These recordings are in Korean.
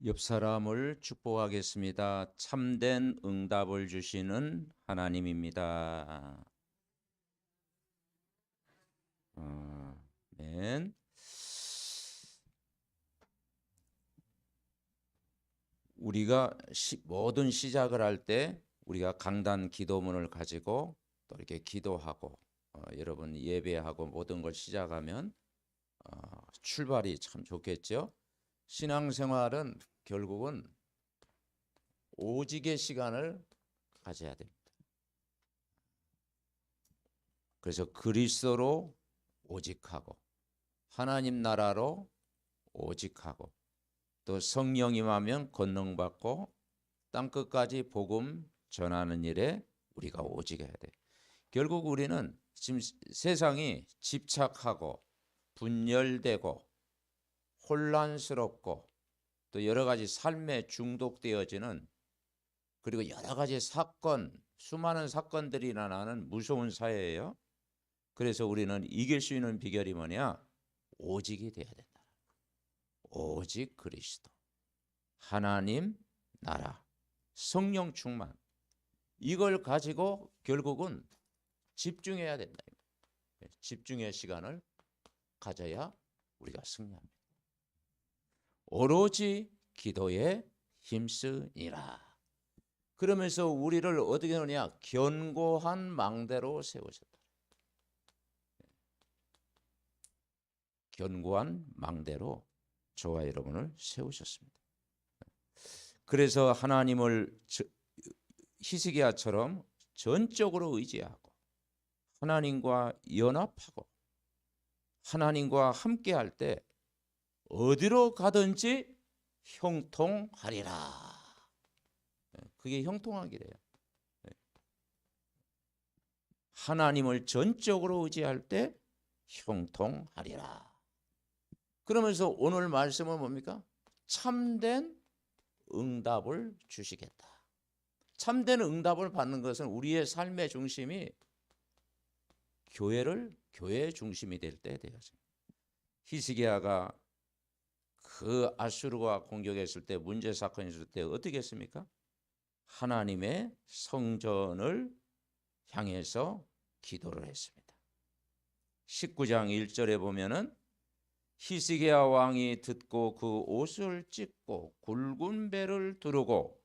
옆 사람을 축복하겠습니다. 참된 응답을 주시는 하나님입니다. 아멘. 우리가 모든 시작을 할 때 우리가 강단 기도문을 가지고 또 이렇게 기도하고 여러분 예배하고 모든 걸 시작하면 출발이 참 좋겠죠. 신앙생활은 결국은 오직의 시간을 가져야 됩니다. 그래서 그리스도로 오직하고 하나님 나라로 오직하고 또 성령 임하면 권능받고 땅끝까지 복음 전하는 일에 우리가 오직해야 돼. 결국 우리는 지금 세상이 집착하고 분열되고 혼란스럽고 또 여러 가지 삶에 중독되어지는, 그리고 여러 가지 사건, 수많은 사건들이 일어나는 무서운 사회예요. 그래서 우리는 이길 수 있는 비결이 뭐냐? 오직이 돼야 된다. 오직 그리스도, 하나님 나라, 성령 충만, 이걸 가지고 결국은 집중해야 된다. 집중의 시간을 가져야 우리가 승리합니다. 오로지 기도에 힘쓰니라. 그러면서 우리를 어떻게 하느냐? 견고한 망대로 세우셨다. 견고한 망대로 저와 여러분을 세우셨습니다. 그래서 하나님을 히스기야처럼 전적으로 의지하고 하나님과 연합하고 하나님과 함께할 때 어디로 가든지 형통하리라. 그게 형통한 길이에요. 하나님을 전적으로 의지할 때 형통하리라. 그러면서 오늘 말씀은 뭡니까? 참된 응답을 주시겠다. 참된 응답을 받는 것은 우리의 삶의 중심이 교회의 중심이 될 때 되었습니다. 히스기야가 그 아수르가 공격했을 때, 문제 사건이 있을 때 어떻게 했습니까? 하나님의 성전을 향해서 기도를 했습니다. 19장 1절에 보면은 히스기야 왕이 듣고 그 옷을 찢고 굵은 배를 두르고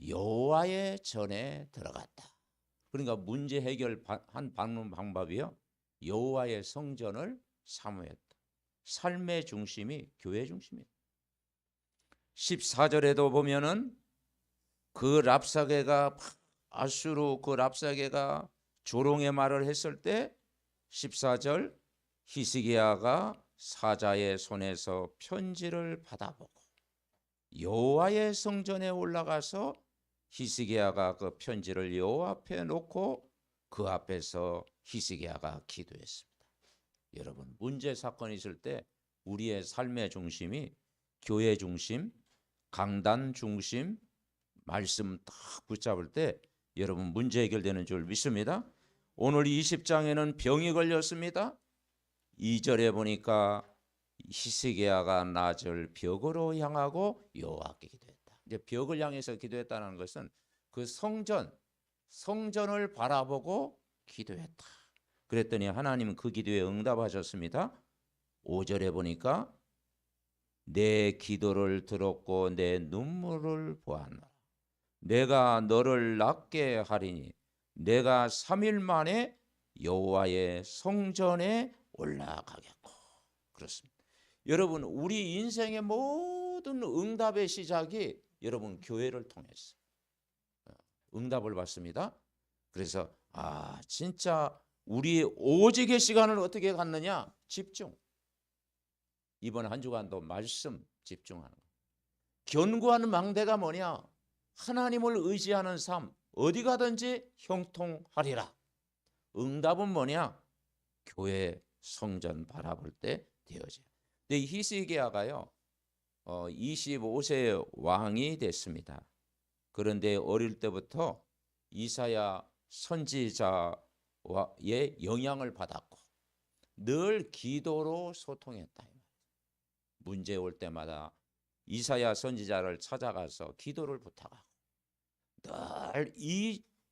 여호와의 전에 들어갔다. 그러니까 문제 해결한 방법이요, 여호와의 성전을 사모했다. 삶의 중심이 교회 중심이에요. 14절에도 보면은 그 랍사게가, 아수르 그 랍사게가 조롱의 말을 했을 때 14절 히스기야가 사자의 손에서 편지를 받아보고 여호와의 성전에 올라가서 히스기야가 그 편지를 여호와 앞에 놓고 그 앞에서 히스기야가 기도했습니다. 여러분, 문제 사건이 있을 때 우리의 삶의 중심이 교회 중심, 강단 중심, 말씀 딱 붙잡을 때 여러분 문제 해결되는 줄 믿습니다. 오늘 20장에는 병이 걸렸습니다. 2절에 보니까 히스기야가 낮을 벽으로 향하고 여호와께 기도했다. 이제 벽을 향해서 기도했다는 것은 그 성전을 바라보고 기도했다. 그랬더니 하나님은 그 기도에 응답하셨습니다. 5절에 보니까 내 기도를 들었고 내 눈물을 보았노라. 내가 너를 낫게 하리니 내가 3일 만에 여호와의 성전에 올라가겠고. 그렇습니다. 여러분, 우리 인생의 모든 응답의 시작이 여러분 교회를 통해서 응답을 받습니다. 그래서 진짜 우리 오직의 시간을 어떻게 갖느냐? 집중. 이번 한 주간도 말씀 집중하는 거. 견고한 망대가 뭐냐? 하나님을 의지하는 삶, 어디 가든지 형통하리라. 응답은 뭐냐? 교회 성전 바라볼 때 되어져요. 근데 히스기야가요 25세 왕이 됐습니다. 그런데 어릴 때부터 이사야 선지자의 영향을 받았고 늘 기도로 소통했다. 문제 올 때마다 이사야 선지자를 찾아가서 기도를 부탁하고 늘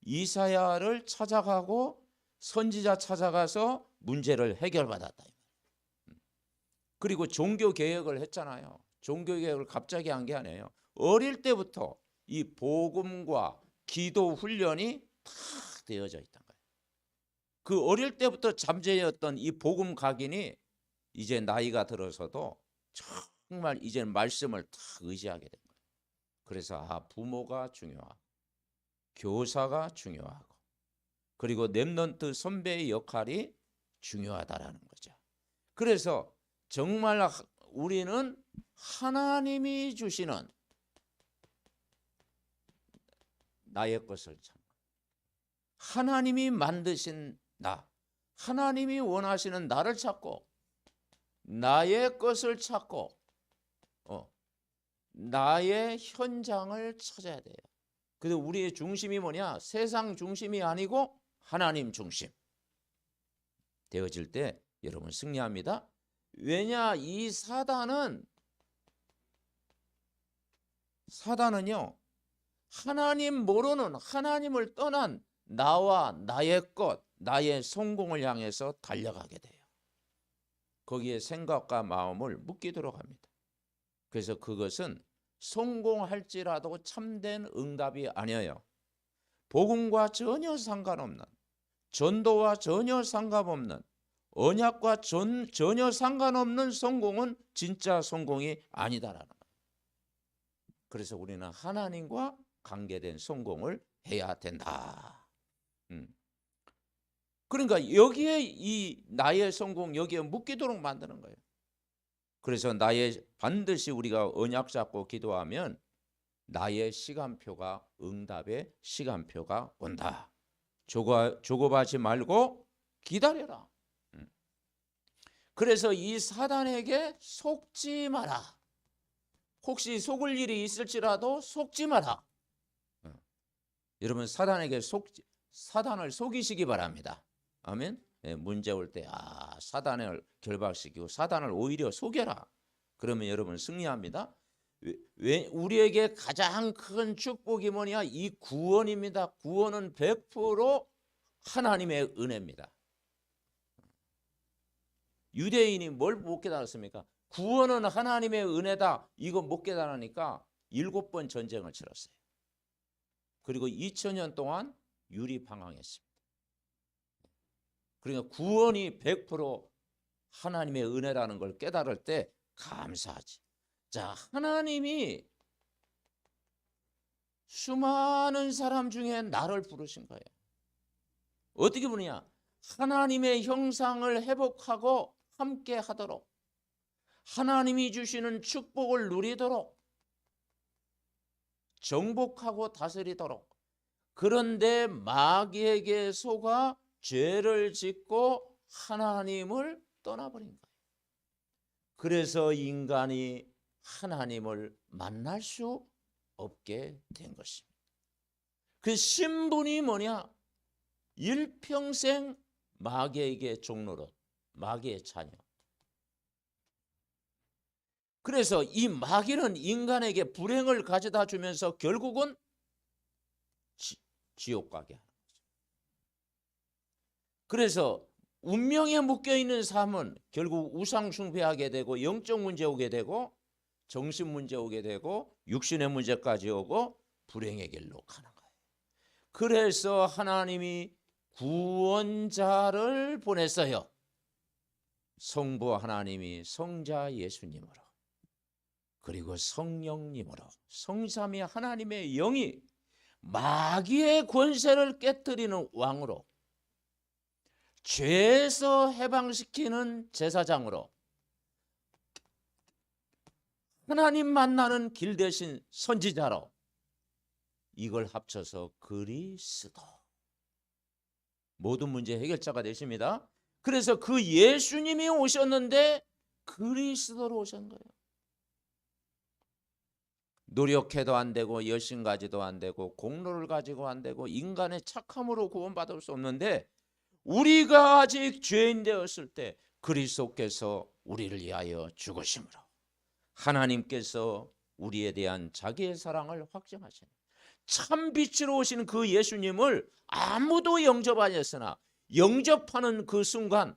이사야를 찾아가고 선지자 찾아가서 문제를 해결받았다. 그리고 종교 개혁을 했잖아요. 종교 개혁을 갑자기 한 게 아니에요. 어릴 때부터 이 복음과 기도 훈련이 다 되어져 있단 거예요. 그 어릴 때부터 잠재였던 이 복음 각인이 이제 나이가 들어서도 정말 이제 말씀을 다 의지하게 된 거예요. 그래서 부모가 중요하고 교사가 중요하고 그리고 렘넌트 선배의 역할이 중요하다라는 거죠. 그래서 정말 우리는 하나님이 주시는 나의 것을 찾고 하나님이 만드신 나, 하나님이 원하시는 나를 찾고 나의 것을 찾고 나의 현장을 찾아야 돼요. 그래서 우리의 중심이 뭐냐? 세상 중심이 아니고 하나님 중심 되어질 때 여러분 승리합니다. 왜냐? 이 사단은요 하나님 모르는 하나님을 떠난 나와 나의 것, 나의 성공을 향해서 달려가게 돼요. 거기에 생각과 마음을 묶이도록 합니다. 그래서 그것은 성공할지라도 참된 응답이 아니에요. 복음과 전혀 상관없는, 전도와 전혀 상관없는, 언약과 전혀 상관없는 성공은 진짜 성공이 아니다라는 거예요. 그래서 우리는 하나님과 관계된 성공을 해야 된다. 그러니까 여기에 이 나의 성공 여기에 묶이도록 만드는 거예요. 그래서 반드시 우리가 언약 잡고 기도하면 나의 시간표가 응답의 시간표가 온다. 조급하지 말고 기다려라. 그래서 이 사단에게 속지 마라. 혹시 속을 일이 있을지라도 속지 마라. 여러분 사단을 속이시기 바랍니다. 아멘. 문제 올 때 사단을 결박시키고 사단을 오히려 속여라. 그러면 여러분 승리합니다. 왜 우리에게 가장 큰 축복이 뭐냐? 이 구원입니다. 구원은 100% 하나님의 은혜입니다. 유대인이 뭘 못 깨달았습니까? 구원은 하나님의 은혜다. 이거 못 깨달으니까 7번 전쟁을 치렀어요. 그리고 2000년 동안 유리방황했습니다. 그러니까 구원이 100% 하나님의 은혜라는 걸 깨달을 때 감사하지. 자, 하나님이 수많은 사람 중에 나를 부르신 거예요. 어떻게 부르냐? 하나님의 형상을 회복하고 함께 하도록, 하나님이 주시는 축복을 누리도록, 정복하고 다스리도록. 그런데 마귀에게 속아 죄를 짓고 하나님을 떠나버린 거예요. 그래서 인간이 하나님을 만날 수 없게 된 것입니다. 그 신분이 뭐냐? 일평생 마귀에게 종노릇, 마귀의 자녀. 그래서 이 마귀는 인간에게 불행을 가져다 주면서 결국은 지옥 가게 하는 거죠. 그래서 운명에 묶여있는 삶은 결국 우상 숭배하게 되고 영적 문제 오게 되고 정신 문제 오게 되고 육신의 문제까지 오고 불행의 길로 가는 거예요. 그래서 하나님이 구원자를 보냈어요. 성부 하나님이 성자 예수님으로 그리고 성령님으로 성삼위 하나님의 영이 마귀의 권세를 깨뜨리는 왕으로 죄에서 해방시키는 제사장으로 하나님 만나는 길 대신 선지자로 이걸 합쳐서 그리스도 모든 문제 해결자가 되십니다. 그래서 그 예수님이 오셨는데 그리스도로 오신 거예요. 노력해도 안 되고 열심 가지도 안 되고 공로를 가지고 안 되고 인간의 착함으로 구원받을 수 없는데 우리가 아직 죄인 되었을 때 그리스도께서 우리를 위하여 죽으심으로 하나님께서 우리에 대한 자기의 사랑을 확증하시는 참 빛으로 오신 그 예수님을 아무도 영접하였으나 영접하는 그 순간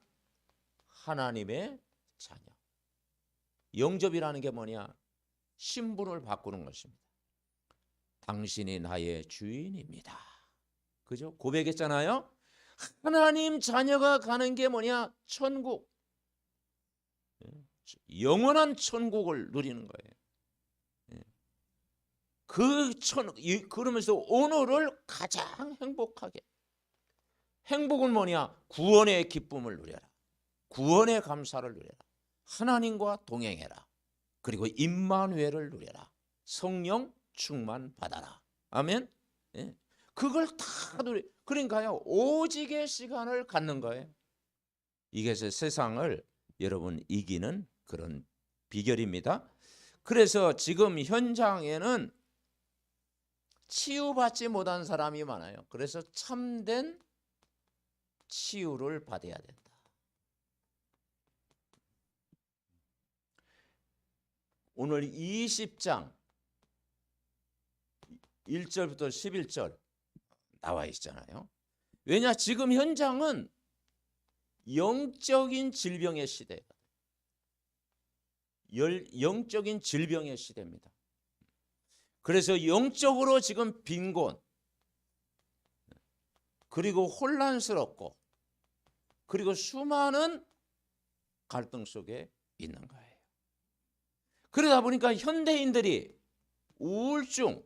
하나님의 자녀. 영접이라는 게 뭐냐? 신분을 바꾸는 것입니다. 당신이 나의 주인입니다. 그죠? 고백했잖아요. 하나님 자녀가 가는 게 뭐냐? 천국. 영원한 천국을 누리는 거예요. 그러면서 오늘을 가장 행복하게. 행복은 뭐냐? 구원의 기쁨을 누려라. 구원의 감사를 누려라. 하나님과 동행해라. 그리고 임마누엘을 누려라. 성령 충만 받아라. 아멘. 예. 그걸 다 누리. 그러니까요, 오직의 시간을 갖는 거예요. 이게 세상을 여러분 이기는 그런 비결입니다. 그래서 지금 현장에는 치유받지 못한 사람이 많아요. 그래서 참된 치유를 받아야 된다. 오늘 20장 1절부터 11절 나와 있잖아요. 왜냐? 지금 현장은 영적인 질병의 시대예요. 영적인 질병의 시대입니다. 그래서 영적으로 지금 빈곤, 그리고 혼란스럽고, 그리고 수많은 갈등 속에 있는 거예요. 그러다 보니까 현대인들이 우울증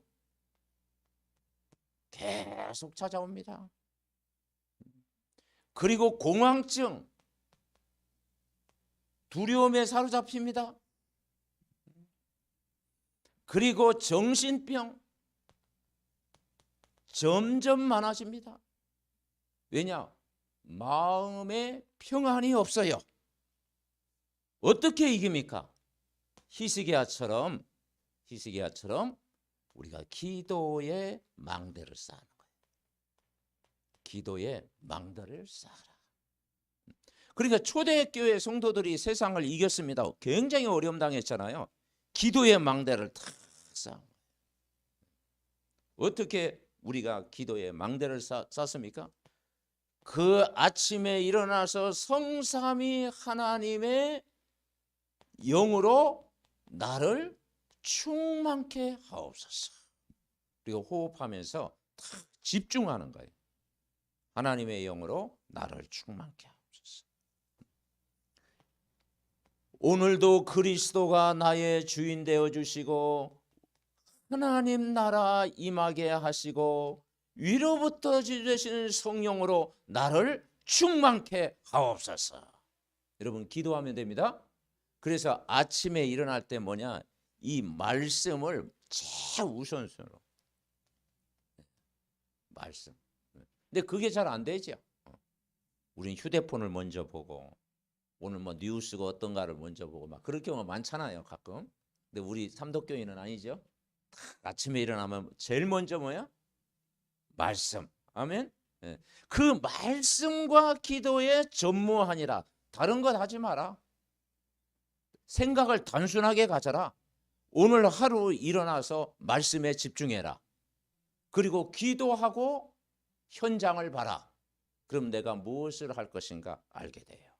계속 찾아옵니다. 그리고 공황증, 두려움에 사로잡힙니다. 그리고 정신병 점점 많아집니다. 왜냐? 마음에 평안이 없어요. 어떻게 이깁니까? 히스기야처럼 우리가 기도의 망대를 쌓는 거예요. 기도의 망대를 쌓아라. 그러니까 초대교회 성도들이 세상을 이겼습니다. 굉장히 어려움 당했잖아요. 기도의 망대를 탁 쌓은 거예요. 어떻게 우리가 기도의 망대를 쌓습니까? 그 아침에 일어나서 성삼위 하나님의 영으로 나를 충만케 하옵소서. 그리고 호흡하면서 탁 집중하는 거예요. 하나님의 영으로 나를 충만케 하옵소서. 오늘도 그리스도가 나의 주인 되어 주시고 하나님 나라 임하게 하시고 위로부터 주시는 성령으로 나를 충만케 하옵소서. 여러분 기도하면 됩니다. 그래서 아침에 일어날 때 뭐냐? 이 말씀을 최우선순위로. 말씀. 근데 그게 잘 안 되죠. 우린 휴대폰을 먼저 보고 오늘 뭐 뉴스가 어떤가를 먼저 보고 막 그럴 경우가 많잖아요, 가끔. 근데 우리 삼덕교인은 아니죠. 아침에 일어나면 제일 먼저 뭐야? 말씀. 아멘. 그 말씀과 기도에 전무하니라. 다른 것 하지 마라. 생각을 단순하게 가져라. 오늘 하루 일어나서 말씀에 집중해라. 그리고 기도하고 현장을 봐라. 그럼 내가 무엇을 할 것인가 알게 돼요.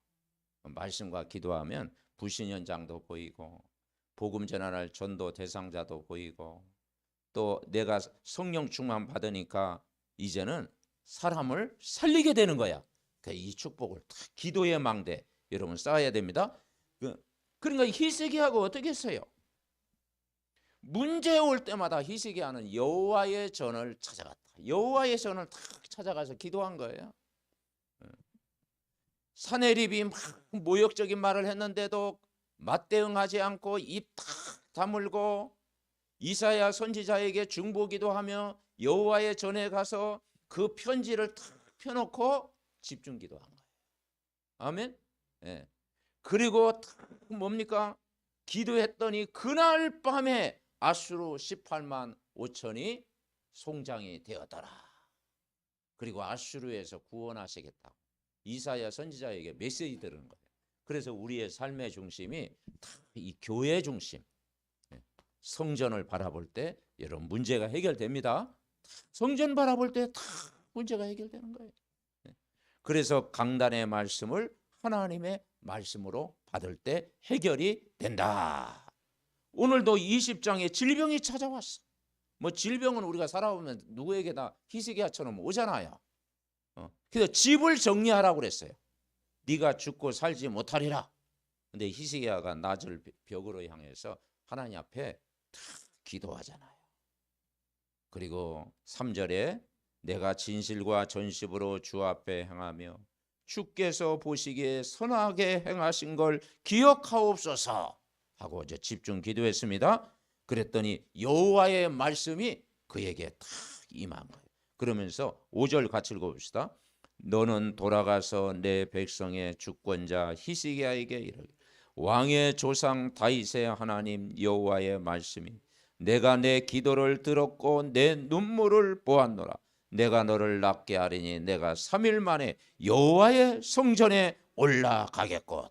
말씀과 기도하면 불신 현장도 보이고 복음 전환할 전도 대상자도 보이고 또 내가 성령 충만 받으니까 이제는 사람을 살리게 되는 거야. 이 축복을 기도의 망대 여러분 쌓아야 됩니다. 그러니까 히스기야하고 어떻게 했어요? 문제 올 때마다 히스기야는 여호와의 전을 찾아갔다. 여호와의 전을 탁 찾아가서 기도한 거예요. 사내립이 막 모욕적인 말을 했는데도 맞대응하지 않고 입 탁 다물고 이사야 선지자에게 중보기도하며 여호와의 전에 가서 그 편지를 탁 펴놓고 집중 기도한 거예요. 아멘. 예. 그리고 뭡니까? 기도했더니 그날 밤에 아수르 18만 5천이 송장이 되었더라. 그리고 아수르에서 구원하시겠다고 이사야 선지자에게 메시지 들은 거예요. 그래서 우리의 삶의 중심이 다 이 교회 중심. 성전을 바라볼 때 여러분 문제가 해결됩니다. 성전 바라볼 때 다 문제가 해결되는 거예요. 그래서 강단의 말씀을 하나님의 말씀으로 받을 때 해결이 된다. 오늘도 20장에 질병이 찾아왔어. 뭐 질병은 우리가 살아보면 누구에게나 히스기야처럼 오잖아요. 그래서 집을 정리하라고 그랬어요. 네가 죽고 살지 못하리라. 근데 히스기야가 낫을 벽으로 향해서 하나님 앞에 기도하잖아요. 그리고 3절에 내가 진실과 전심으로 주 앞에 행하며 주께서 보시기에 선하게 행하신 걸 기억하옵소서 하고 이제 집중 기도했습니다. 그랬더니 여호와의 말씀이 그에게 딱 임한 거예요. 그러면서 5절 같이 읽어봅시다. 너는 돌아가서 내 백성의 주권자 히스기야에게 이르기 왕의 조상 다윗의 하나님 여호와의 말씀이 내가 내 기도를 들었고 내 눈물을 보았노라. 내가 너를 낫게 하리니 내가 3일 만에 여호와의 성전에 올라가겠고.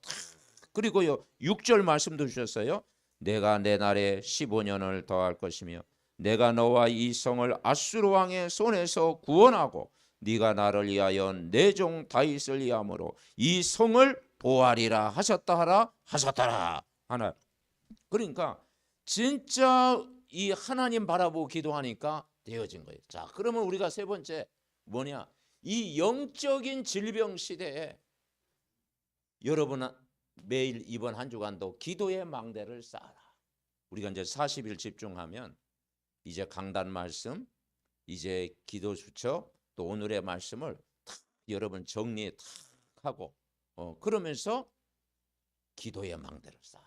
그리고요 6절 말씀도 주셨어요. 내가 내 날에 15년을 더할 것이며 내가 너와 이 성을 아수르 왕의 손에서 구원하고 네가 나를 위하여 내 종 다윗을 위함으로 이 성을 보하리라 하셨다 하라 하셨더라 하나. 그러니까 진짜 이 하나님 바라보고 기도하니까 되어진 거예요. 자, 그러면 우리가 세 번째 뭐냐? 이 영적인 질병 시대에 여러분은 매일 이번 한 주간도 기도의 망대를 쌓아라. 우리가 이제 40일 집중하면 이제 강단 말씀, 이제 기도 수첩, 또 오늘의 말씀을 탁 여러분 정리 탁 하고 그러면서 기도의 망대를 쌓아.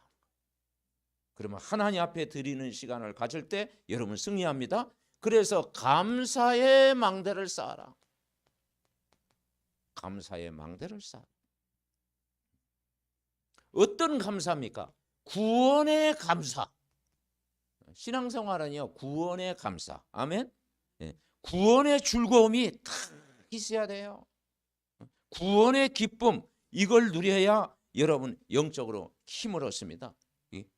그러면 하나님 앞에 드리는 시간을 가질 때 여러분 승리합니다. 그래서 감사의 망대를 쌓아라. 감사의 망대를 쌓아. 어떤 감사입니까? 구원의 감사. 신앙생활은요 구원의 감사. 아멘. 구원의 즐거움이 다 있어야 돼요. 구원의 기쁨 이걸 누려야 여러분 영적으로 힘을 얻습니다.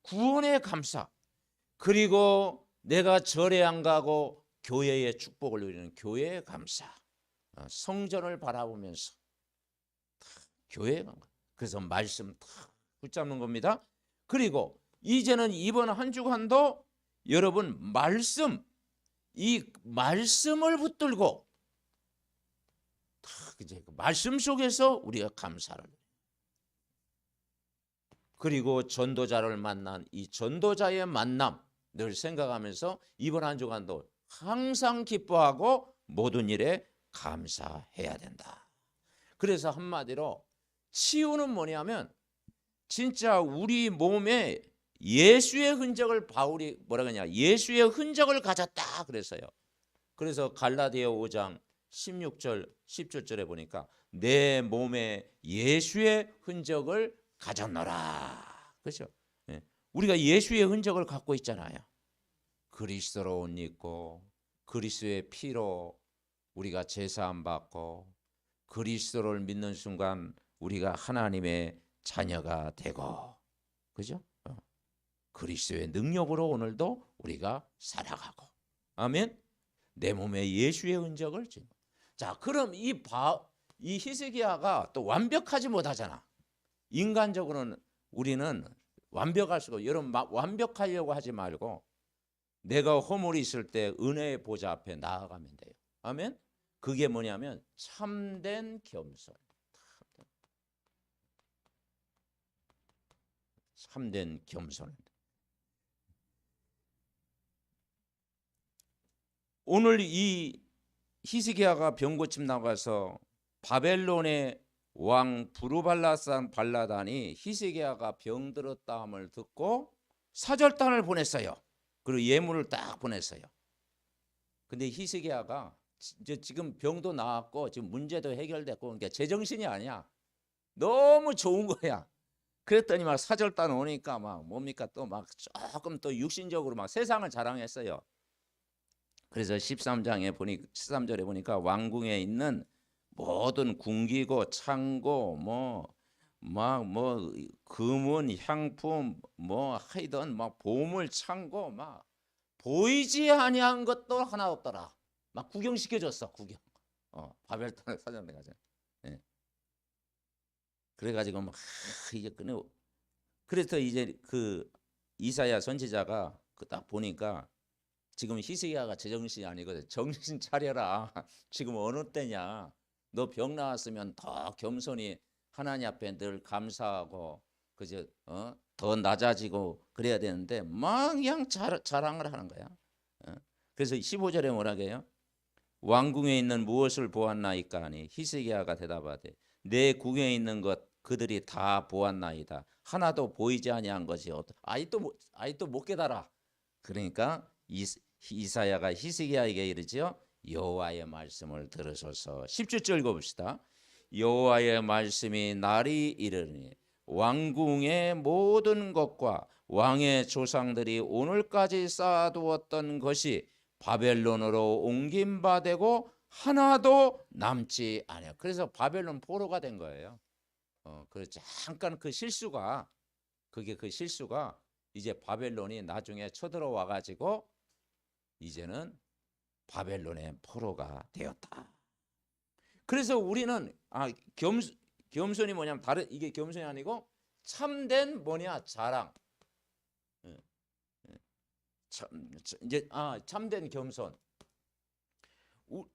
구원의 감사. 그리고 내가 절에 안 가고 교회의 축복을 누리는 교회의 감사. 성전을 바라보면서 교회에 간 거. 그래서 말씀 다 붙잡는 겁니다. 그리고 이제는 이번 한 주간도 여러분 이 말씀을 붙들고 이제 말씀 속에서 우리가 감사를. 그리고 전도자를 만난 이 전도자의 만남 늘 생각하면서 이번 한 주간도 항상 기뻐하고 모든 일에 감사해야 된다. 그래서 한마디로 치유는 뭐냐면 진짜 우리 몸에 예수의 흔적을 바울이 뭐라 그러냐 예수의 흔적을 가졌다 그랬어요. 그래서 갈라디아 5장 16절 17절에 보니까 내 몸에 예수의 흔적을 가졌노라. 그렇죠? 우리가 예수의 흔적을 갖고 있잖아요. 그리스도로 옷 입고 그리스도의 피로 우리가 제사함 받고 그리스도를 믿는 순간 우리가 하나님의 자녀가 되고 그죠? 그리스도의 능력으로 오늘도 우리가 살아가고 아멘. 내 몸에 예수의 흔적을 지고. 자, 그럼 이 히스기야가 또 완벽하지 못하잖아. 인간적으로는 우리는 완벽할 수가 없고 여러분 완벽하려고 하지 말고 내가 허물이 있을 때 은혜의 보좌 앞에 나아가면 돼요. 아멘. 그게 뭐냐면 참된 겸손. 참된 겸손. 오늘 이 히스기야가 병고침 나가서 바벨론의 왕 부르발라산 발라단이 히스기야가 병들었다 함을 듣고 사절단을 보냈어요. 그리고 예물을 딱 보냈어요. 근데 히스기야가 이제 지금 병도 나았고 지금 문제도 해결됐고 그러니까 제정신이 아니야. 너무 좋은 거야. 그랬더니 막 사절단 오니까 막 뭡니까 또 막 조금 또 육신적으로 막 세상을 자랑했어요. 그래서 13절에 보니까 왕궁에 있는 모든 궁기고 창고 뭐 막 뭐 금은 향품 뭐 하여든 막 보물 창고 막 보이지 아니한 것도 하나 없더라. 막 구경시켜줬어. 구경. 바벨탑 사장님 가서. 예. 그래가지고 막 이제 끊어. 그래서 이제 그 이사야 선지자가 그 딱 보니까 지금 히스기야가 제정신이 아니거든. 정신 차려라. 지금 어느 때냐. 너 병 나았으면 더 겸손히 하나님 앞에 늘 감사하고 그저 더 낮아지고 그래야 되는데 막 그냥 자랑을 하는 거야. 그래서 15절에 뭐라고 해요? 왕궁에 있는 무엇을 보았나이까 하니 히스기야가 대답하되 내 궁에 있는 것 그들이 다 보았나이다. 하나도 보이지 아니한 것이 아직도 못 깨달아. 그러니까 이사야가 히스기야에게 이르지요. 여호와의 말씀을 들으소서. 17절 읽어봅시다. 여호와의 말씀이 날이 이르니 왕궁의 모든 것과 왕의 조상들이 오늘까지 쌓아두었던 것이 바벨론으로 옮긴 바 되고 하나도 남지 않아요. 그래서 바벨론 포로가 된 거예요. 그래서 잠깐 그 실수가 이제 바벨론이 나중에 쳐들어와 가지고 이제는 바벨론의 포로가 되었다. 그래서 우리는 겸손이 뭐냐면 이게 겸손이 아니고 참된 자랑. 참된 겸손.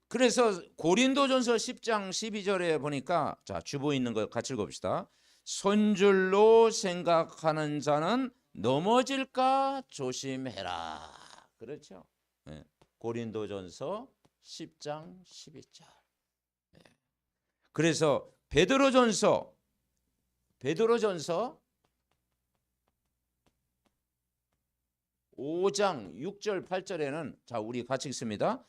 그래서 고린도전서 10장 12절에 보니까 자, 주보 있는 거 같이 읽어봅시다. 손줄로 생각하는 자는 넘어질까 조심해라. 그렇죠? 네. 고린도전서 10장 12절. 네. 그래서 베드로전서 5장 6절 8절에는 자, 우리 같이 읽습니다.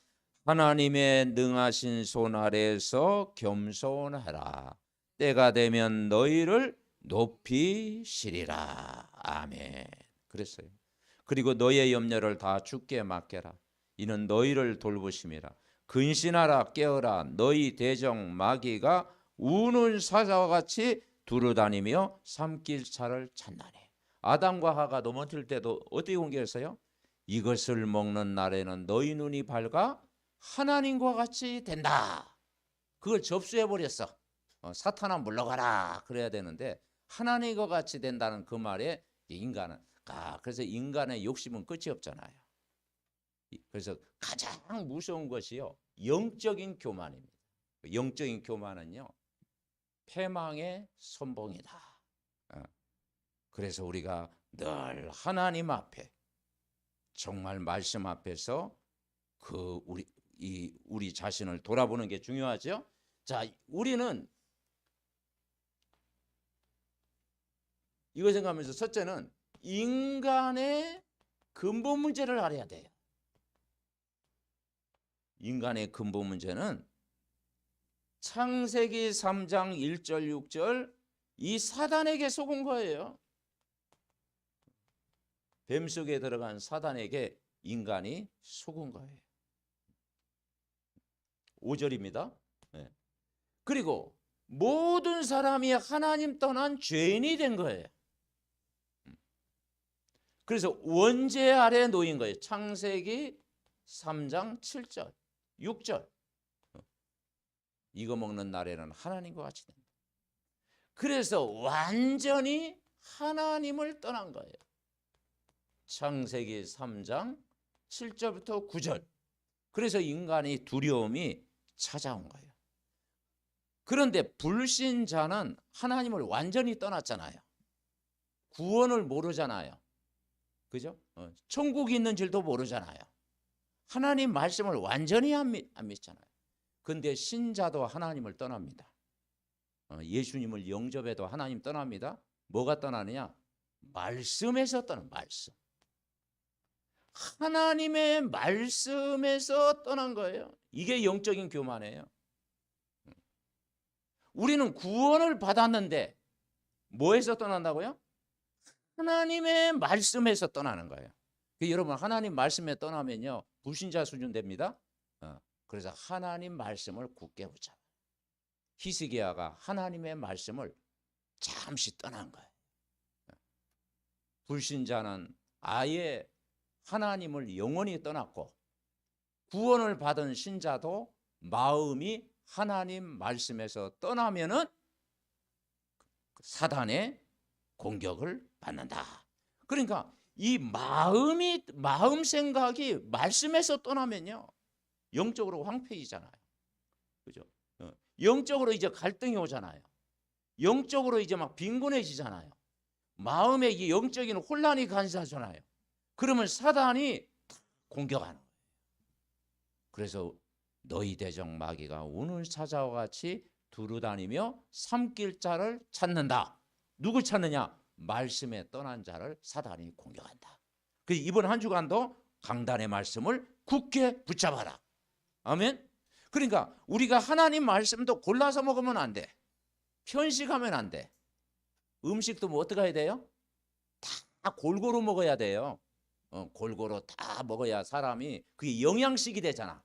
하나님의 능하신 손 아래에서 겸손하라. 때가 되면 너희를 높이시리라. 아멘. 그랬어요. 그리고 너의 염려를 다 주께 맡겨라. 이는 너희를 돌보심이라. 근신하라 깨어라. 너희 대적 마귀가 우는 사자와 같이 두루다니며 삼킬 차를 찾나니. 아담과 하가 넘어질 때도 어떻게 공개했어요? 이것을 먹는 날에는 너희 눈이 밝아 하나님과 같이 된다. 그걸 접수해버렸어. 사탄아 물러가라 그래야 되는데 하나님과 같이 된다는 그 말에 인간은 그래서 인간의 욕심은 끝이 없잖아요. 그래서 가장 무서운 것이요 영적인 교만입니다. 영적인 교만은요 패망의 선봉이다. 그래서 우리가 늘 하나님 앞에 정말 말씀 앞에서 우리 자신을 돌아보는 게 중요하죠. 자, 우리는 이거 생각하면서 첫째는 인간의 근본 문제를 알아야 돼요. 인간의 근본 문제는 창세기 3장 1절 6절 이 사단에게 속은 거예요. 뱀 속에 들어간 사단에게 인간이 속은 거예요. 5절입니다. 네. 그리고 모든 사람이 하나님 떠난 죄인이 된 거예요. 그래서 원죄 아래 놓인 거예요. 창세기 3장 7절 6절 이거 먹는 날에는 하나님과 같이 된다. 그래서 완전히 하나님을 떠난 거예요. 창세기 3장 7절부터 9절. 그래서 인간이 두려움이 찾아온 거예요. 그런데 불신자는 하나님을 완전히 떠났잖아요. 구원을 모르잖아요. 그죠? 천국이 있는 줄도 모르잖아요. 하나님 말씀을 완전히 안 믿잖아요. 근데 신자도 하나님을 떠납니다. 예수님을 영접해도 하나님 떠납니다. 뭐가 떠나느냐? 말씀에서 떠나는 말씀. 하나님의 말씀에서 떠난 거예요. 이게 영적인 교만이에요. 우리는 구원을 받았는데 뭐에서 떠난다고요? 하나님의 말씀에서 떠나는 거예요. 여러분 하나님 말씀에 떠나면요 불신자 수준 됩니다. 그래서 하나님 말씀을 굳게 붙잡아. 히스기야가 하나님의 말씀을 잠시 떠난 거예요. 불신자는 아예 하나님을 영원히 떠났고, 구원을 받은 신자도 마음이 하나님 말씀에서 떠나면은 사단의 공격을 받는다. 그러니까 이 마음 생각이 말씀에서 떠나면요, 영적으로 황폐해지잖아요. 그죠? 영적으로 이제 갈등이 오잖아요. 영적으로 이제 막 빈곤해지잖아요. 마음에 이 영적인 혼란이 간사하잖아요. 그러면 사단이 공격하는 거예요. 그래서 너희 대적 마귀가 우는 사자와 같이 두루다니며 삼킬 자를 찾는다. 누굴 찾느냐? 말씀에 떠난 자를 사단이 공격한다. 그래서 이번 한 주간도 강단의 말씀을 굳게 붙잡아라. 아멘. 그러니까 우리가 하나님 말씀도 골라서 먹으면 안 돼. 편식하면 안 돼. 음식도 뭐 어떻게 해야 돼요? 다 골고루 먹어야 돼요. 골고루 다 먹어야 사람이 그게 영양식이 되잖아.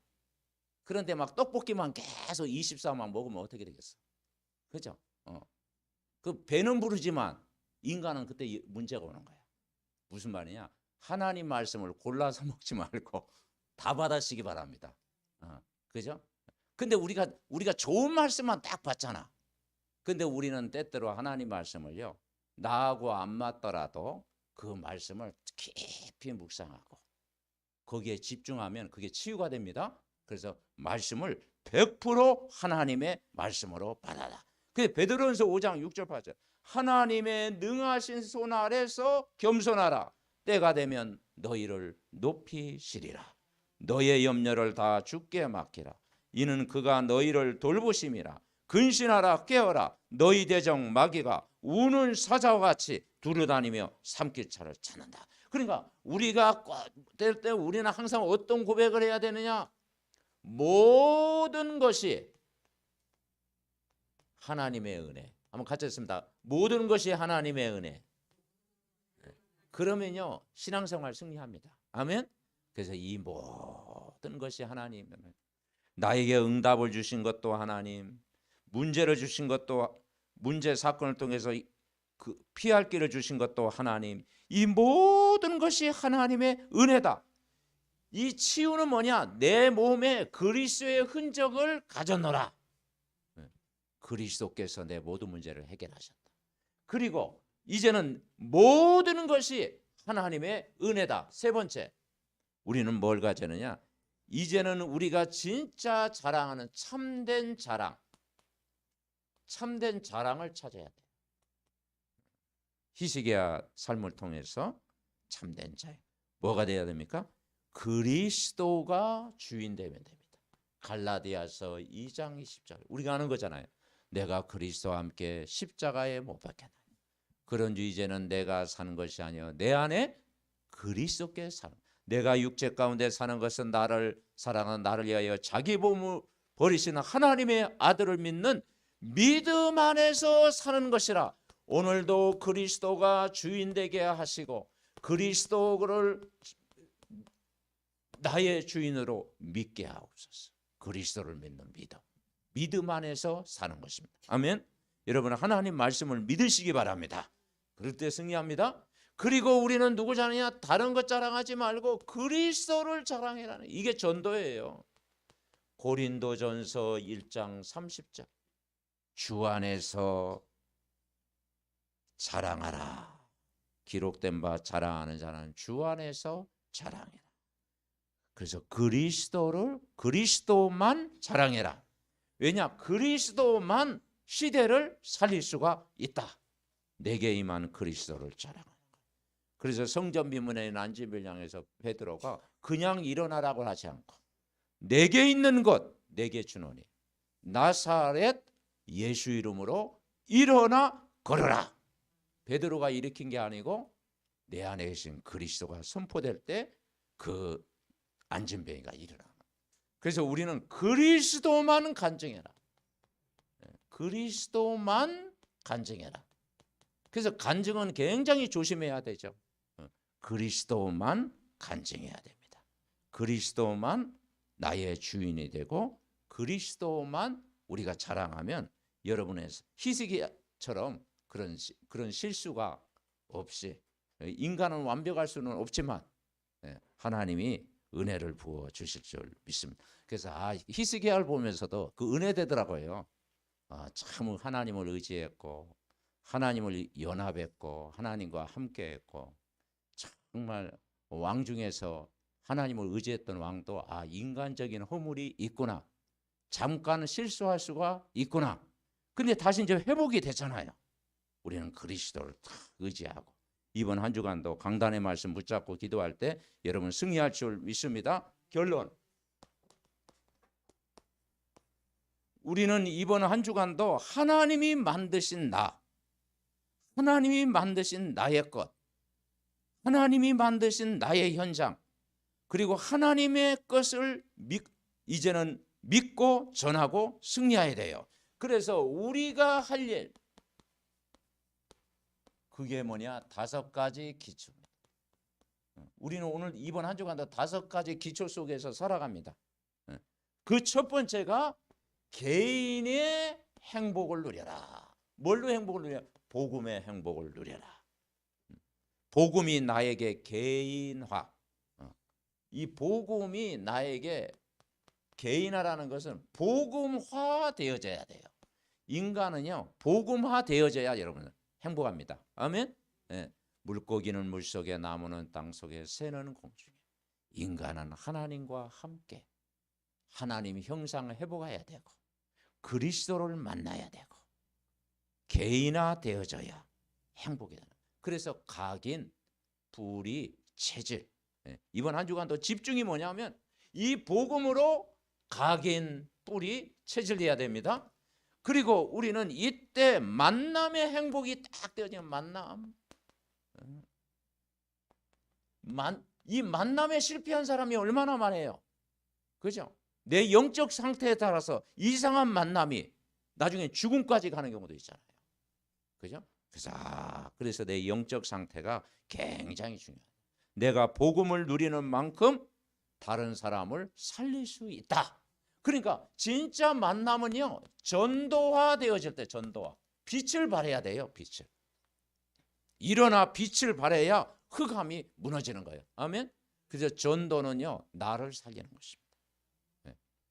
그런데 막 떡볶이만 계속 24만 먹으면 어떻게 되겠어? 그죠? 그 배는 부르지만 인간은 그때 문제가 오는 거야. 무슨 말이냐? 하나님 말씀을 골라서 먹지 말고 다 받아시기 바랍니다. 그죠? 근데 우리가 좋은 말씀만 딱 받잖아. 근데 우리는 때때로 하나님 말씀을요, 나하고 안 맞더라도 그 말씀을 깊이 묵상하고 거기에 집중하면 그게 치유가 됩니다. 그래서 말씀을 100% 하나님의 말씀으로 받아라. 그래서 베드로전서 5장 6절 8절 하나님의 능하신 손 아래서 겸손하라. 때가 되면 너희를 높이시리라. 너의 염려를 다 주께 맡기라. 이는 그가 너희를 돌보심이라. 근신하라 깨어라. 너희 대적 마귀가 우는 사자와 같이 두루다니며 삼킬 자를 찾는다. 그러니까 우리가 때 우리는 항상 어떤 고백을 해야 되느냐? 모든 것이 하나님의 은혜. 한번 같이 했습니다. 모든 것이 하나님의 은혜. 그러면요, 신앙생활 승리합니다. 아멘. 그래서 이 모든 것이 하나님, 나에게 응답을 주신 것도 하나님, 문제를 주신 것도, 문제 사건을 통해서 그 피할 길을 주신 것도 하나님, 이 모든 것이 하나님의 은혜다. 이 치유는 뭐냐? 내 몸에 그리스도의 흔적을 가졌노라. 그리스도께서 내 모든 문제를 해결하셨다. 그리고 이제는 모든 것이 하나님의 은혜다. 세 번째, 우리는 뭘 가졌느냐? 이제는 우리가 진짜 자랑하는 참된 자랑을 찾아야 돼. 히스기야 삶을 통해서 참된 자유. 뭐가 돼야 됩니까? 그리스도가 주인 되면 됩니다. 갈라디아서 2장 20절 우리가 아는 거잖아요. 내가 그리스도와 함께 십자가에 못 박혔나니 그런즉 이제는 내가 사는 것이 아니요 내 안에 그리스도께 사는, 내가 육체 가운데 사는 것은 나를 사랑하는 나를 위하여 자기 몸을 버리시는 하나님의 아들을 믿는 믿음 안에서 사는 것이라. 오늘도 그리스도가 주인 되게 하시고 그리스도를 나의 주인으로 믿게 하옵소서. 그리스도를 믿는 믿음 안에서 사는 것입니다. 아멘. 여러분 하나님 말씀을 믿으시기 바랍니다. 그럴 때 승리합니다. 그리고 우리는 누구 자랑하냐? 다른 것 자랑하지 말고 그리스도를 자랑해라는, 이게 전도예요. 고린도전서 1장 30절 주 안에서 자랑하라. 기록된 바 자랑하는 자는 주 안에서 자랑해라. 그래서 그리스도만 자랑해라. 왜냐? 그리스도만 시대를 살릴 수가 있다. 내게 임한 그리스도를 자랑하는 것. 그래서 성전 비문의 난집을 향해서 베드로가 그냥 일어나라고 하지 않고 내게 있는 것 내게 주노니 나사렛 예수 이름으로 일어나 걸어라. 베드로가 일으킨 게 아니고 내 안에 계신 그리스도가 선포될 때 그 안진뱅이가 일어나. 그래서 우리는 그리스도만 간증해라. 그리스도만 간증해라. 그래서 간증은 굉장히 조심해야 되죠. 그리스도만 간증해야 됩니다. 그리스도만 나의 주인이 되고 그리스도만 우리가 자랑하면 여러분의 히스기야처럼 그런 실수가 없이, 인간은 완벽할 수는 없지만 하나님이 은혜를 부어 주실 줄 믿습니다. 그래서 히스기야를 보면서도 그 은혜 되더라고요. 참 하나님을 의지했고 하나님을 연합했고 하나님과 함께했고, 정말 왕 중에서 하나님을 의지했던 왕도 인간적인 허물이 있구나, 잠깐 실수할 수가 있구나. 근데 다시 이제 회복이 됐잖아요. 우리는 그리스도를 다 의지하고 이번 한 주간도 강단의 말씀 붙잡고 기도할 때 여러분 승리할 줄 믿습니다. 결론, 우리는 이번 한 주간도 하나님이 만드신 하나님이 만드신 나의 것, 하나님이 만드신 나의 현장, 그리고 하나님의 것을 이제는 믿고 전하고 승리해야 돼요. 그래서 우리가 할 일, 그게 뭐냐? 5가지 기초입니다. 우리는 오늘 이번 한 주간도 5가지 기초 속에서 살아갑니다. 그 첫 번째가 개인의 행복을 누려라. 뭘로 행복을 누려? 복음의 행복을 누려라. 복음이 나에게 개인화, 이 복음이 나에게 개인화라는 것은 복음화 되어져야 돼요. 인간은요 복음화 되어져야 여러분 행복합니다. 아멘. 물고기는 물속에, 나무는 땅속에, 새는 공중에. 인간은 하나님과 함께 하나님 형상을 회복해야 되고 그리스도를 만나야 되고 개인화 되어져야 행복이 되는. 그래서 각인, 불의, 체질. 이번 한 주간도 집중이 뭐냐면 이 복음으로 각인, 뿌리, 체질해야 됩니다. 그리고 우리는 이때 만남의 행복이 딱 되어지면 이 만남에 실패한 사람이 얼마나 많아요. 그죠? 내 영적 상태에 따라서 이상한 만남이 나중에 죽음까지 가는 경우도 있잖아요. 그죠? 그래서 내 영적 상태가 굉장히 중요해요. 내가 복음을 누리는 만큼 다른 사람을 살릴 수 있다. 그러니까 진짜 만남은요 전도화 되어질 때, 전도화, 빛을 발해야 돼요. 빛을 일어나 빛을 발해야 흑암이 무너지는 거예요. 아멘. 그래서 전도는요 나를 살리는 것입니다.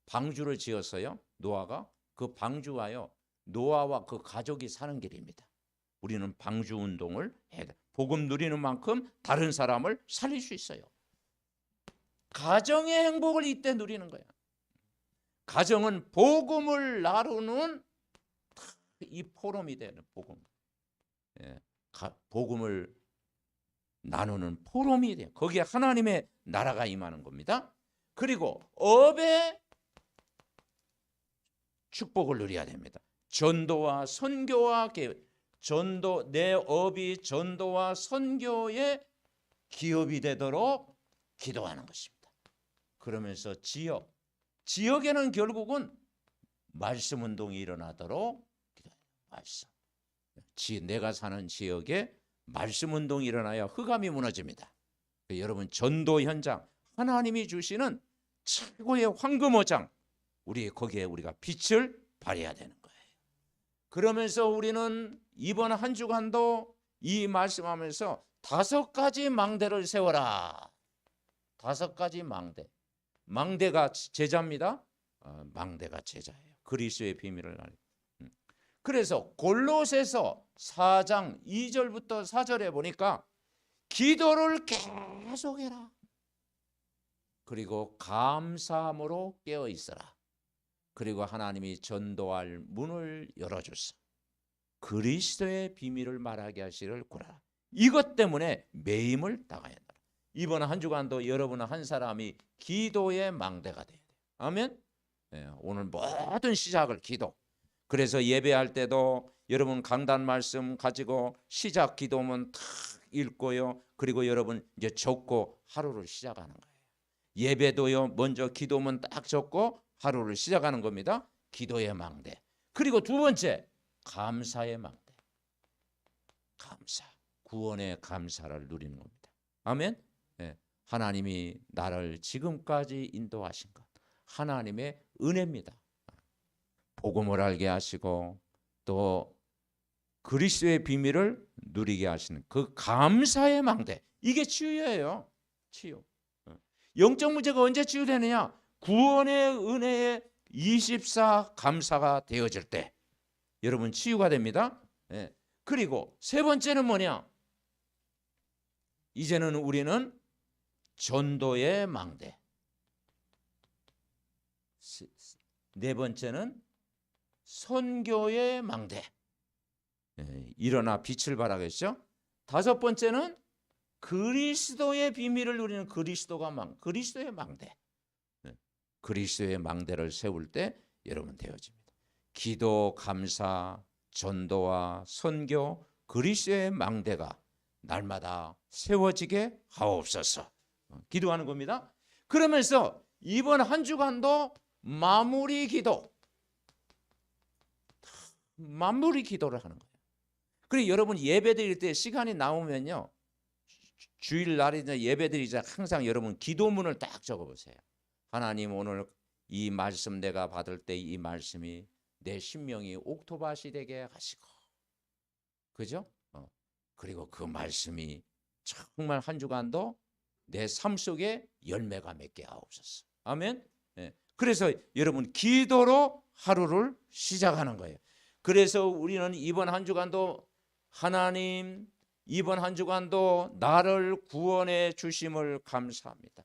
방주를 지었어요. 노아가. 그 방주와요 노아와 그 가족이 사는 길입니다. 우리는 방주 운동을 해야 돼. 복음 누리는 만큼 다른 사람을 살릴 수 있어요. 가정의 행복을 이때 누리는 거야. 가정은 복음을 나누는 이 포럼이 되는 복음. 복음을 나누는 포럼이 돼요. 거기에 하나님의 나라가 임하는 겁니다. 그리고 업의 축복을 누려야 됩니다. 전도와 선교와 내 업이 전도와 선교의 기업이 되도록 기도하는 것입니다. 그러면서 지역에는 결국은 말씀 운동이 일어나도록 기도해요. 말씀. 내가 사는 지역에 말씀 운동이 일어나야 흑암이 무너집니다. 여러분 전도 현장, 하나님이 주시는 최고의 황금어장, 거기에 우리가 빛을 발해야 되는 거예요. 그러면서 우리는 이번 한 주간도 이 말씀하면서 5가지 망대를 세워라. 5가지 망대. 망대가 제자입니다. 망대가 제자예요. 그리스도의 비밀을 알고. 그래서 골로새서 4장 2절부터 4절에 보니까 기도를 계속해라. 그리고 감사함으로 깨어 있어라. 그리고 하나님이 전도할 문을 열어주소. 그리스도의 비밀을 말하게 하시를 구하라. 이것 때문에 매임을 당해야 한다. 이번 한 주간도 여러분 한 사람이 기도의 망대가 돼야 돼요. 아멘. 오늘 모든 시작을 기도. 그래서 예배할 때도 여러분 강단 말씀 가지고 시작 기도문 탁 읽고요. 그리고 여러분 이제 적고 하루를 시작하는 거예요. 예배도요. 먼저 기도문 딱 적고 하루를 시작하는 겁니다. 기도의 망대. 그리고 두 번째 감사의 망대. 감사. 구원의 감사를 누리는 겁니다. 아멘. 하나님이 나를 지금까지 인도하신 것, 하나님의 은혜입니다. 복음을 알게 하시고 또 그리스도의 비밀을 누리게 하시는 그 감사의 망대. 이게 치유예요. 치유. 영적 문제가 언제 치유되느냐? 구원의 은혜의 24 감사가 되어질 때 여러분 치유가 됩니다. 예. 그리고 세 번째는 뭐냐? 이제는 우리는 전도의 망대. 네 번째는 선교의 망대. 일어나 빛을 발하겠죠. 다섯 번째는 그리스도의 비밀을 누리는 그리스도의 망대. 그리스도의 망대를 세울 때 여러분 되어집니다. 기도, 감사, 전도와 선교, 그리스도의 망대가 날마다 세워지게 하옵소서. 기도하는 겁니다. 그러면서 이번 한 주간도 마무리 기도를 하는 거예요. 그리고 여러분 예배 드릴 때 시간이 나오면요, 주일날이나 예배 드리자 항상 여러분 기도문을 딱 적어보세요. 하나님, 오늘 이 말씀 내가 받을 때 이 말씀이 내 심령이 옥토밭이 되게 하시고, 그죠? 그리고 그 말씀이 정말 한 주간도 내 삶 속에 열매가 맺게 하옵소서. 아멘. 그래서 여러분 기도로 하루를 시작하는 거예요. 그래서 우리는 이번 한 주간도 하나님, 이번 한 주간도 나를 구원해 주심을 감사합니다.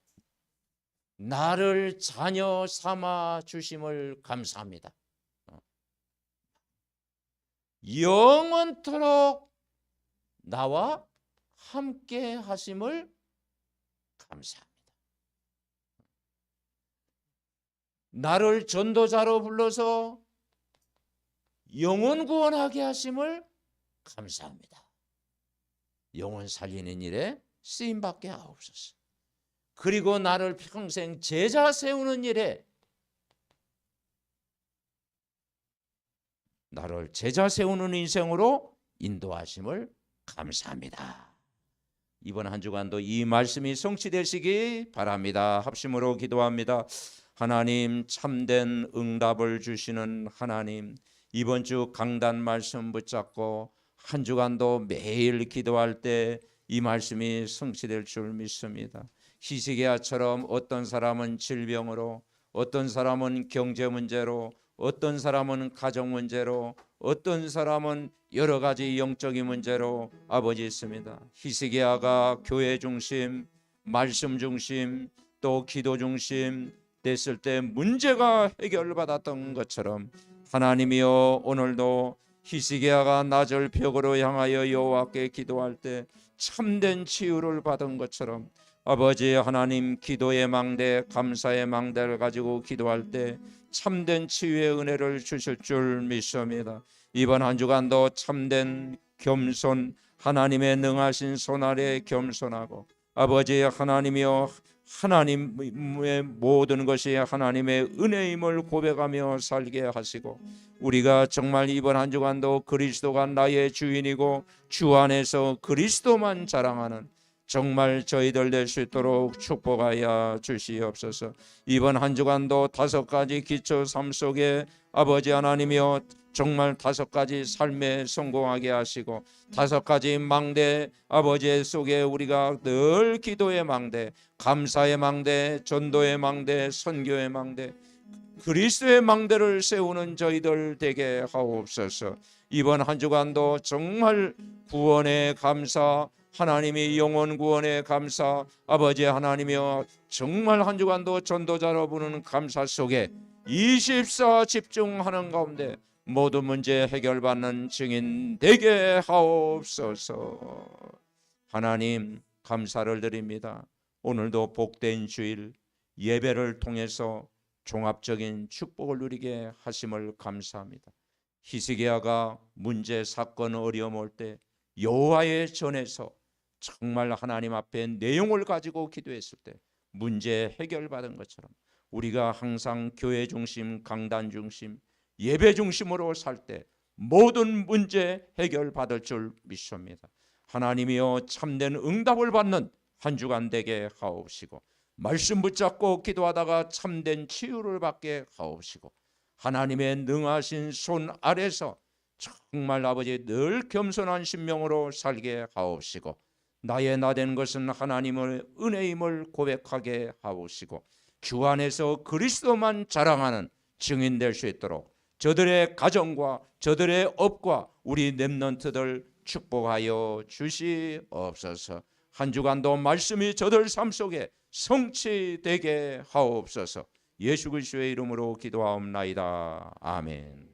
나를 자녀 삼아 주심을 감사합니다. 영원토록 나와 함께 하심을 감사합니다. 나를 전도자로 불러서 영혼 구원하게 하심을 감사합니다. 영혼 살리는 일에 쓰임받게 하옵소서. 그리고 나를 평생 제자 세우는 일에 나를 제자 세우는 인생으로 인도하심을 감사합니다. 이번 한 주간도 이 말씀이 성취되시기 바랍니다. 합심으로 기도합니다. 하나님, 참된 응답을 주시는 하나님, 이번 주 강단 말씀 붙잡고 한 주간도 매일 기도할 때 이 말씀이 성취될 줄 믿습니다. 히스기야처럼 어떤 사람은 질병으로, 어떤 사람은 경제 문제로, 어떤 사람은 가정 문제로, 어떤 사람은 여러 가지 영적인 문제로 아버지 있습니다. 히스기야가 교회 중심, 말씀 중심, 또 기도 중심 됐을 때 문제가 해결받았던 것처럼 하나님이여, 오늘도 히스기야가 낮을 벽으로 향하여 여호와께 기도할 때 참된 치유를 받은 것처럼 아버지 하나님, 기도의 망대, 감사의 망대를 가지고 기도할 때 참된 치유의 은혜를 주실 줄 믿습니다. 이번 한 주간도 참된 겸손, 하나님의 능하신 손 아래 겸손하고 아버지 하나님이여, 하나님의 모든 것이 하나님의 은혜임을 고백하며 살게 하시고, 우리가 정말 이번 한 주간도 그리스도가 나의 주인이고 주 안에서 그리스도만 자랑하는 정말 저희들 될 수 있도록 축복하여 주시옵소서. 이번 한 주간도 5가지 기초 삶 속에 아버지 하나님이여, 정말 5가지 삶에 성공하게 하시고 5가지 망대 아버지 속에 우리가 늘 기도의 망대, 감사의 망대, 전도의 망대, 선교의 망대, 그리스도의 망대를 세우는 저희들 되게 하옵소서. 이번 한 주간도 정말 구원의 감사, 하나님이 영혼 구원의 감사, 아버지 하나님이여, 정말 한 주간도 전도자로 부르는 감사 속에 24 집중하는 가운데 모든 문제 해결받는 증인 되게 하옵소서. 하나님, 감사를 드립니다. 오늘도 복된 주일 예배를 통해서 종합적인 축복을 누리게 하심을 감사합니다. 히스기야가 문제, 사건, 어려움 올 때 여호와의 전에서 정말 하나님 앞에 내용을 가지고 기도했을 때 문제 해결받은 것처럼 우리가 항상 교회 중심, 강단 중심, 예배 중심으로 살 때 모든 문제 해결받을 줄 믿습니다. 하나님이여, 참된 응답을 받는 한 주간 되게 하옵시고, 말씀 붙잡고 기도하다가 참된 치유를 받게 하옵시고, 하나님의 능하신 손 아래서 정말 아버지 늘 겸손한 심령으로 살게 하옵시고 나의 나된 것은 하나님의 은혜임을 고백하게 하옵시고 주 안에서 그리스도만 자랑하는 증인 될 수 있도록 저들의 가정과 저들의 업과 우리 렘넌트들 축복하여 주시옵소서. 한 주간도 말씀이 저들 삶 속에 성취되게 하옵소서. 예수 그리스도의 이름으로 기도하옵나이다. 아멘.